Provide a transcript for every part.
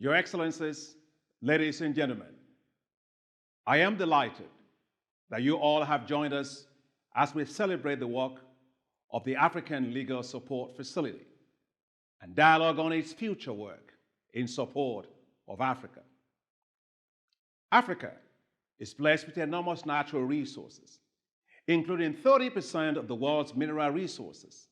Your Excellencies, ladies and gentlemen, I am delighted that you all have joined us as we celebrate the work of the African Legal Support Facility and dialogue on its future work in support of Africa. Africa is blessed with enormous natural resources, including 30% of the world's mineral resources,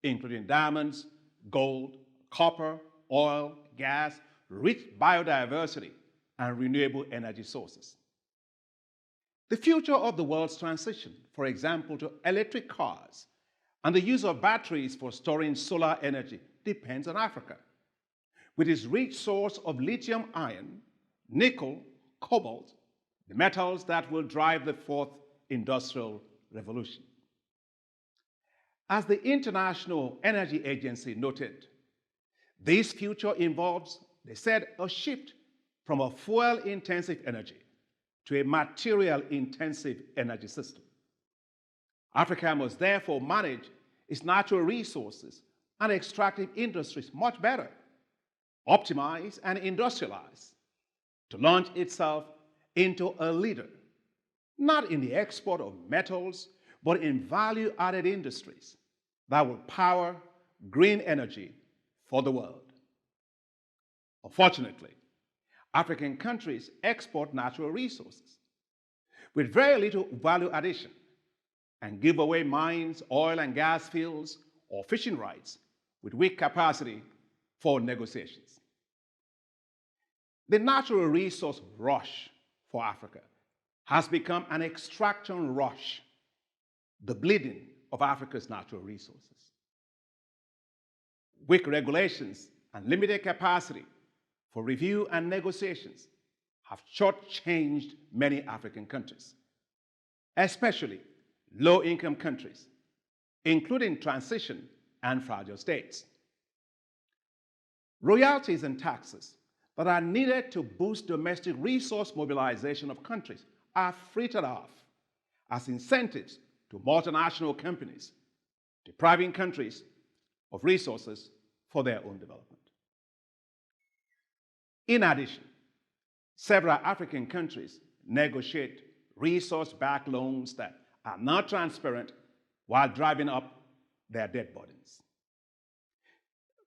including diamonds, gold, copper, oil, gas, rich biodiversity, and renewable energy sources. The future of the world's transition, for example, to electric cars and the use of batteries for storing solar energy depends on Africa, with its rich source of lithium ion, nickel, cobalt, the metals that will drive the fourth industrial revolution. As the International Energy Agency noted, this future involves, they said, a shift from a fuel-intensive energy to a material-intensive energy system. Africa must therefore manage its natural resources and extractive industries much better, optimize and industrialize to launch itself into a leader, not in the export of metals, but in value-added industries that will power green energy for the world. Unfortunately, African countries export natural resources with very little value addition and give away mines, oil and gas fields, or fishing rights with weak capacity for negotiations. The natural resource rush for Africa has become an extraction rush, the bleeding of Africa's natural resources. Weak regulations and limited capacity for review and negotiations have shortchanged many African countries, especially low-income countries, including transition and fragile states. Royalties and taxes that are needed to boost domestic resource mobilization of countries are frittered off as incentives to multinational companies, depriving countries of resources for their own development. In addition, several African countries negotiate resource-backed loans that are not transparent while driving up their debt burdens.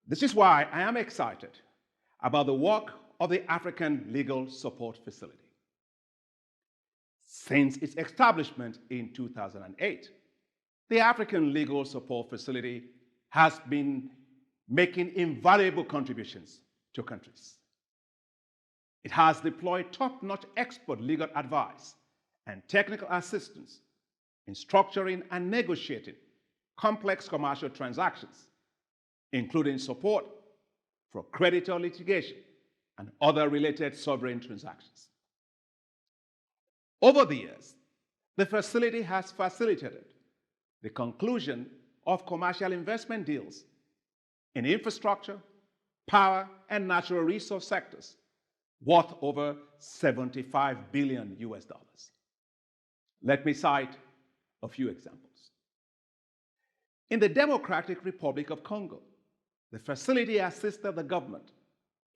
This is why I am excited about the work of the African Legal Support Facility. Since its establishment in 2008, the African Legal Support Facility has been making invaluable contributions to countries. It has deployed top-notch expert legal advice and technical assistance in structuring and negotiating complex commercial transactions, including support for creditor litigation and other related sovereign transactions. Over the years, the facility has facilitated the conclusion of commercial investment deals in infrastructure, power, and natural resource sectors worth over $75 billion. Let me cite a few examples. In the Democratic Republic of Congo, the facility assisted the government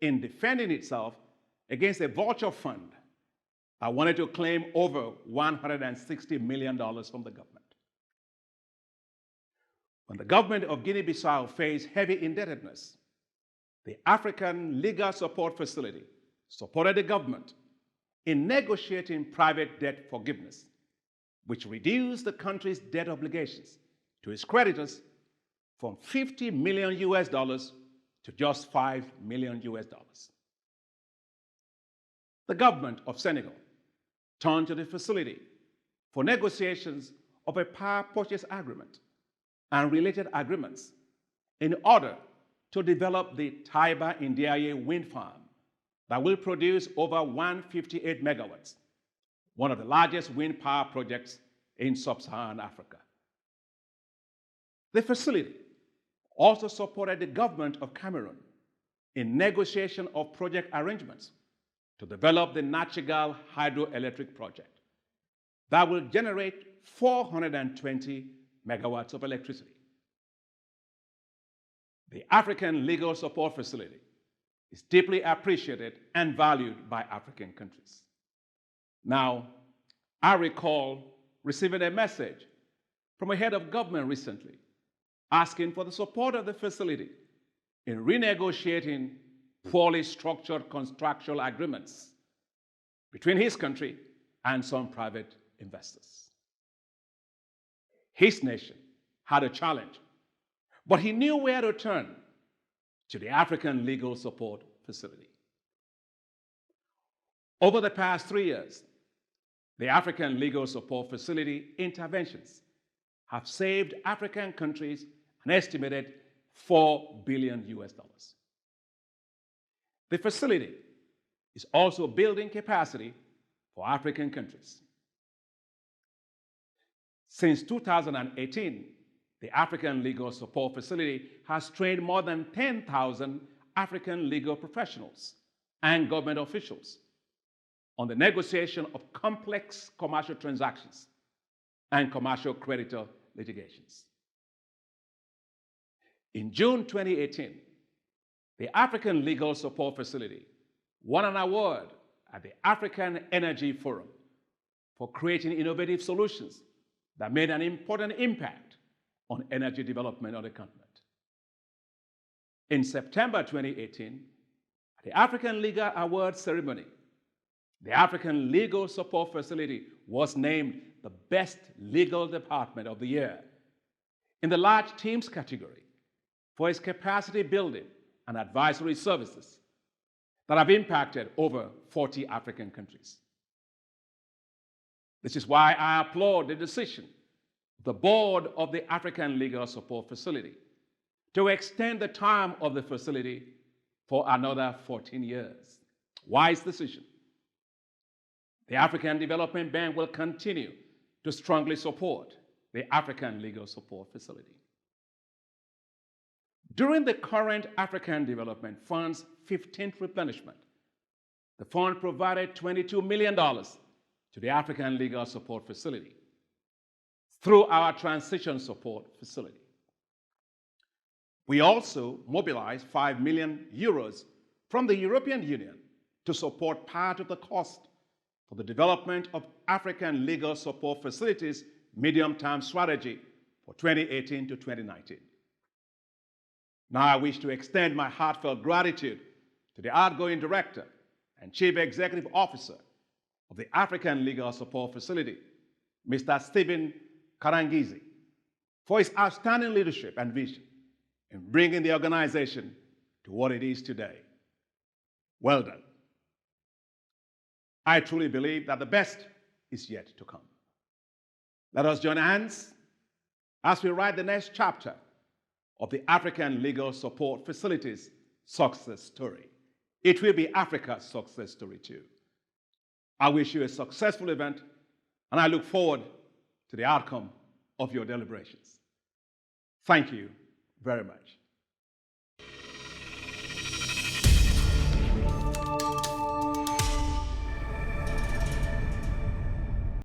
in defending itself against a vulture fund that wanted to claim over $160 million from the government. When the government of Guinea-Bissau faced heavy indebtedness, the African Legal Support Facility supported the government in negotiating private debt forgiveness, which reduced the country's debt obligations to its creditors from $50 million to just $5 million. The government of Senegal turned to the facility for negotiations of a power purchase agreement and related agreements in order to develop the Taiba Ndiaye wind farm that will produce over 158 megawatts, one of the largest wind power projects in sub-Saharan Africa. The facility also supported the government of Cameroon in negotiation of project arrangements to develop the Nachigal hydroelectric project that will generate 420 megawatts of electricity. The African Legal Support Facility is deeply appreciated and valued by African countries. Now, I recall receiving a message from a head of government recently asking for the support of the facility in renegotiating poorly structured contractual agreements between his country and some private investors. His nation had a challenge, but he knew where to turn: to the African Legal Support Facility. Over the past 3 years, the African Legal Support Facility interventions have saved African countries an estimated $4 billion. The facility is also building capacity for African countries. Since 2018, the African Legal Support Facility has trained more than 10,000 African legal professionals and government officials on the negotiation of complex commercial transactions and commercial creditor litigations. In June 2018, the African Legal Support Facility won an award at the African Energy Forum for creating innovative solutions that made an important impact on energy development on the continent. In September 2018, at the African Legal Awards ceremony, the African Legal Support Facility was named the Best Legal Department of the Year in the large teams category for its capacity building and advisory services that have impacted over 40 African countries. This is why I applaud the decision of the board of the African Legal Support Facility to extend the term of the facility for another 14 years. Wise decision. The African Development Bank will continue to strongly support the African Legal Support Facility. During the current African Development Fund's 15th replenishment, the fund provided $22 million to the African Legal Support Facility through our Transition Support Facility. We also mobilized 5 million euros from the European Union to support part of the cost for the development of African Legal Support Facilities' medium-term strategy for 2018 to 2019. Now I wish to extend my heartfelt gratitude to the outgoing Director and Chief Executive Officer of the African Legal Support Facility, Mr. Stephen Karangizi, for his outstanding leadership and vision in bringing the organization to what it is today. Well done. I truly believe that the best is yet to come. Let us join hands as we write the next chapter of the African Legal Support Facility's success story. It will be Africa's success story too. I wish you a successful event, and I look forward to the outcome of your deliberations. Thank you very much.